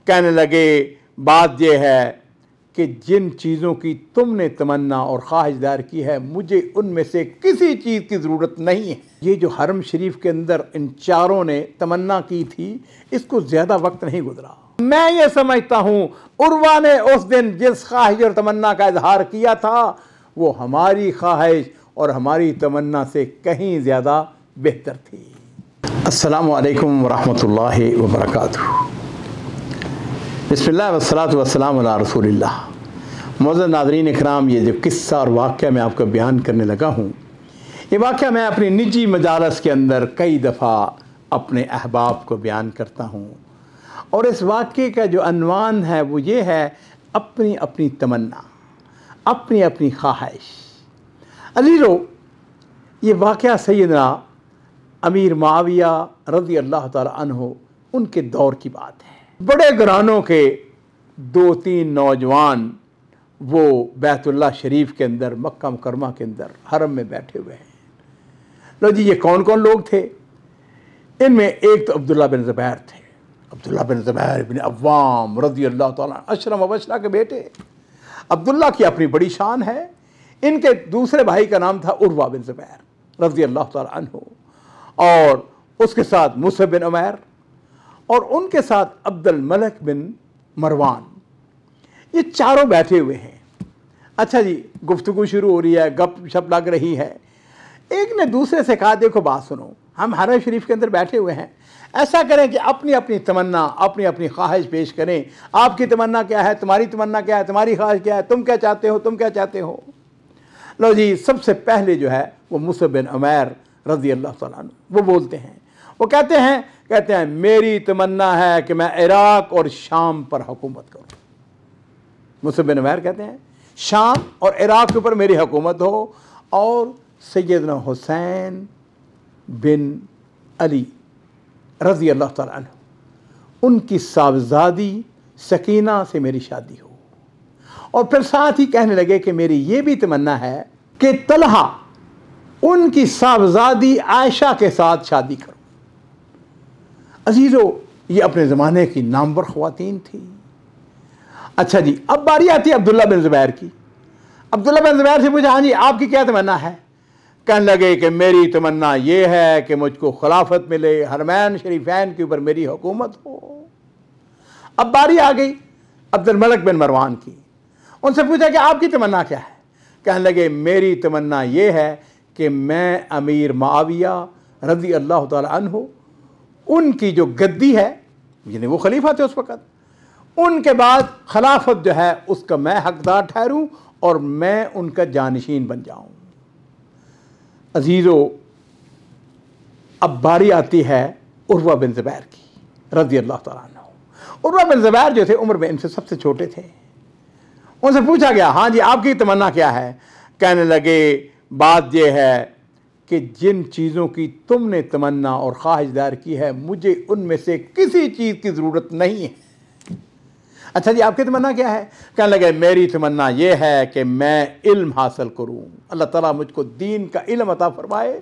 कहने लगे बात यह है कि जिन चीज़ों की तुमने तमन्ना और ख्वाहिश ज़ाहिर की है मुझे उनमें से किसी चीज़ की ज़रूरत नहीं है। ये जो हरम शरीफ के अंदर इन चारों ने तमन्ना की थी इसको ज़्यादा वक्त नहीं गुजरा। मैं ये समझता हूँ उर्वा ने उस दिन जिस ख्वाहिश और तमन्ना का इजहार किया था वो हमारी ख्वाहिश और हमारी तमन्ना से कहीं ज़्यादा बेहतर थी। अस्सलामु अलैकुम वरहमतुल्लाहि वबरकातुहू। बिस्मिल्लाह वस्सलातु वस्सलामु अला रसूलिल्लाह। मौजूद नाज़रीन इकराम, ये जो किस्सा और वाक़या मैं आपको बयान करने लगा हूँ, ये वाक़या मैं अपनी निजी मजालस के अंदर कई दफ़ा अपने अहबाब को बयान करता हूँ और इस वाक़े का जो अनवान है वो ये है अपनी अपनी तमन्ना, अपनी अपनी ख्वाहिश। अज़ीज़ों, ये वाक़या सैयदना अमीर मुआविया रज़ी अल्लाह ताला अन्हु उनके दौर की बात है। बड़े घरानों के 2-3 नौजवान वो बैतुल्लाह शरीफ के अंदर मक्का मुकरमा के अंदर हरम में बैठे हुए हैं। लो जी, ये कौन कौन लोग थे? इनमें एक तो अब्दुल्ला बिन ज़ुबैर थे। अब्दुल्ला बिन ज़ुबैर बिन अव्वाम रज़ी अल्लाह ताला अशरम वबशरा के बेटे। अब्दुल्ला की अपनी बड़ी शान है। इनके दूसरे भाई का नाम था उर्वा बिन ज़ुबैर रज़ी अल्लाह ताला अन्हु, और उसके साथ मुसअब बिन उमैर और उनके साथ अब्दुल मलिक बिन मरवान। ये चारों बैठे हुए हैं। अच्छा जी, गुफ्तगू शुरू हो रही है, गप शप लग रही है। एक ने दूसरे से कहा, देखो बात सुनो, हम हरम शरीफ के अंदर बैठे हुए हैं, ऐसा करें कि अपनी अपनी तमन्ना, अपनी अपनी ख्वाहिश पेश करें। आपकी तमन्ना क्या है, तुम्हारी तमन्ना क्या है, तुम्हारी ख्वाहिश क्या है, तुम क्या चाहते हो, तुम क्या चाहते हो। लो जी, सबसे पहले जो है वो मुसअब बिन उमैर रज़ी अल्लाह ताला अन्हु वो बोलते हैं। वो कहते हैं मेरी तमन्ना है कि मैं इराक और शाम पर हुकूमत करूँ। मुसअब बिन उमैर कहते हैं शाम और इराक के ऊपर मेरी हुकूमत हो और सैयदना हुसैन बिन अली रज़ी अल्लाह ताला अन्हु उनकी साहबजादी सकीना से मेरी शादी हो। और फिर साथ ही कहने लगे कि मेरी ये भी तमन्ना है कि तलहा उनकी साहबजादी आयशा के साथ शादी करो। अजीज़ों, ये अपने ज़माने की नामवर ख़वातीन थी। अच्छा जी, अब बारी आती है अब्दुल्ला बिन ज़ुबैर की। अब्दुल्ला बिन ज़ुबैर से पूछा, हाँ जी आपकी क्या तमन्ना है? कहने लगे कि मेरी तमन्ना ये है कि मुझको खिलाफत मिले, हरमैन शरीफैन के ऊपर मेरी हुकूमत हो। अब बारी आ गई अब्दुल मलिक बिन मरवान की। उनसे पूछा कि आपकी तमन्ना क्या है? कहने लगे मेरी तमन्ना ये है कि मैं अमीर मुआविया रज़ी अल्लाह ताला अन्हु उनकी जो गद्दी है, यानी वो खलीफा थे उस वक़्त, उनके बाद खिलाफत जो है उसका मैं हकदार ठहरूं और मैं उनका जानशीन बन जाऊं। अजीज़ों, अब बारी आती है उर्वा बिन ज़ुबैर की रज़ी अल्लाह ताला अन्हु। उर्वा बिन ज़ुबैर जो थे उम्र में इनसे सबसे छोटे थे। उनसे पूछा गया, हाँ जी आपकी तमन्ना क्या है? कहने लगे बात यह है कि जिन चीज़ों की तुमने तमन्ना और ख्वाहिश ज़ाहिर की है मुझे उनमें से किसी चीज़ की ज़रूरत नहीं है। अच्छा जी, आपकी तमन्ना क्या है? कहने लगे मेरी तमन्ना ये है कि मैं इल्म हासिल करूँ, अल्लाह ताला मुझको दीन का इल्म अता फरमाए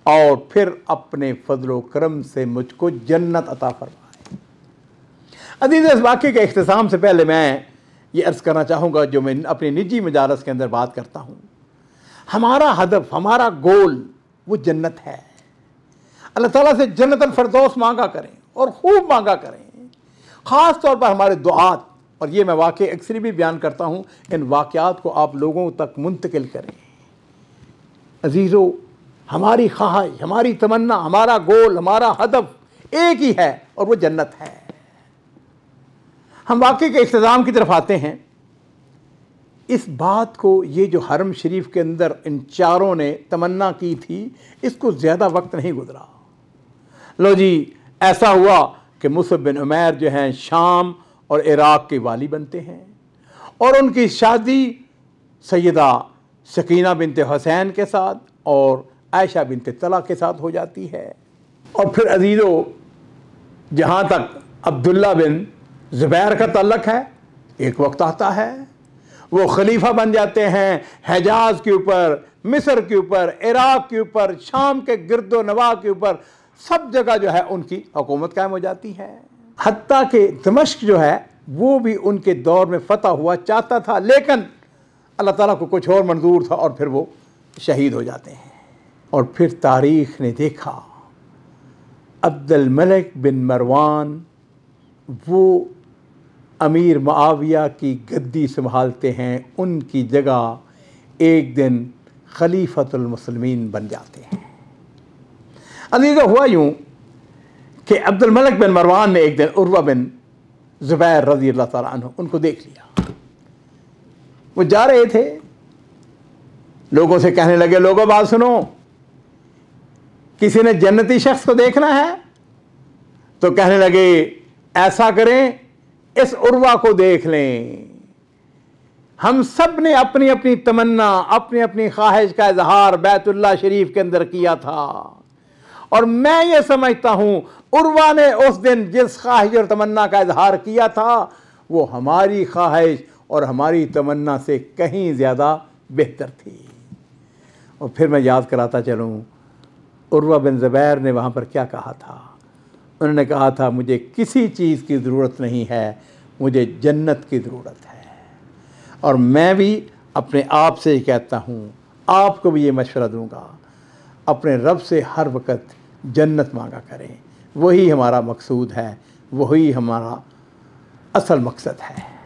और फिर अपने फजलो करम से मुझको जन्नत अता फरमाए। अजीज़, इस वाक़े के इख्तिताम से पहले मैं ये अर्ज़ करना चाहूँगा जो मैं अपनी निजी मजालस के अंदर बात करता हूँ। हमारा हदफ, हमारा गोल वो जन्नत है। अल्लाह ताला से जन्नतुल फ़िरदौस मांगा करें और खूब मांगा करें। ख़ास तौर पर हमारे दुआत, और ये मैं वाक़े अक्सर भी बयान करता हूँ, इन वाक़यात को आप लोगों तक मुंतकिल करें। अजीज़ों, हमारी ख्वाहिश, हमारी तमन्ना, हमारा गोल, हमारा हदफ एक ही है और वो जन्नत है। हम वाक़े के इख्तिताम की तरफ आते हैं। इस बात को, ये जो हरम शरीफ के अंदर इन चारों ने तमन्ना की थी, इसको ज़्यादा वक्त नहीं गुजरा। लो जी, ऐसा हुआ कि मुसअब बिन उमैर जो हैं शाम और इराक के वाली बनते हैं और उनकी शादी सैयदा सकीना बिनते हुसैन के साथ और आयशा बिनते तला के साथ हो जाती है। और फिर अजीज़ों, जहाँ तक अब्दुल्ला बिन ज़ुबैर का तल्लक है, एक वक्त आता है वो खलीफा बन जाते हैं हिजाज के ऊपर, मिस्र के ऊपर, इराक के ऊपर, शाम के गिरदो नवाह के ऊपर, सब जगह जो है उनकी हुकूमत कायम हो जाती है। हत्ता कि दमिश्क जो है वो भी उनके दौर में फतह हुआ चाहता था, लेकिन अल्लाह ताला को कुछ और मंजूर था और फिर वो शहीद हो जाते हैं। और फिर तारीख़ ने देखा अब्दुल मलिक बिन मरवान वो अमीर मुआविया की गद्दी संभालते हैं, उनकी जगह एक दिन खलीफतुल मुस्लिमीन बन जाते हैं। अजीज़, हुआ यूँ कि अब्दुल मलिक बिन मरवान ने एक दिन उर्वा बिन ज़ुबैर रज़ी अल्लाह ताला अन्हु उनको देख लिया। वो जा रहे थे, लोगों से कहने लगे, लोगों बात सुनो, किसी ने जन्नती शख्स को देखना है? तो कहने लगे ऐसा करें, इस उर्वा को देख लें। हम सब ने अपनी अपनी तमन्ना, अपनी अपनी ख्वाहिश का इजहार बैतुल्लाह शरीफ के अंदर किया था, और मैं ये समझता हूं उर्वा ने उस दिन जिस ख्वाहिश और तमन्ना का इजहार किया था वो हमारी ख्वाहिश और हमारी तमन्ना से कहीं ज़्यादा बेहतर थी। और फिर मैं याद कराता चलूँ, उर्वा बिन ज़ुबैर ने वहाँ पर क्या कहा था। उन्होंने कहा था, मुझे किसी चीज़ की ज़रूरत नहीं है, मुझे जन्नत की ज़रूरत है। और मैं भी अपने आप से ही कहता हूँ, आपको भी ये मशवरा दूँगा, अपने रब से हर वक्त जन्नत मांगा करें। वही हमारा मकसूद है, वही हमारा असल मकसद है।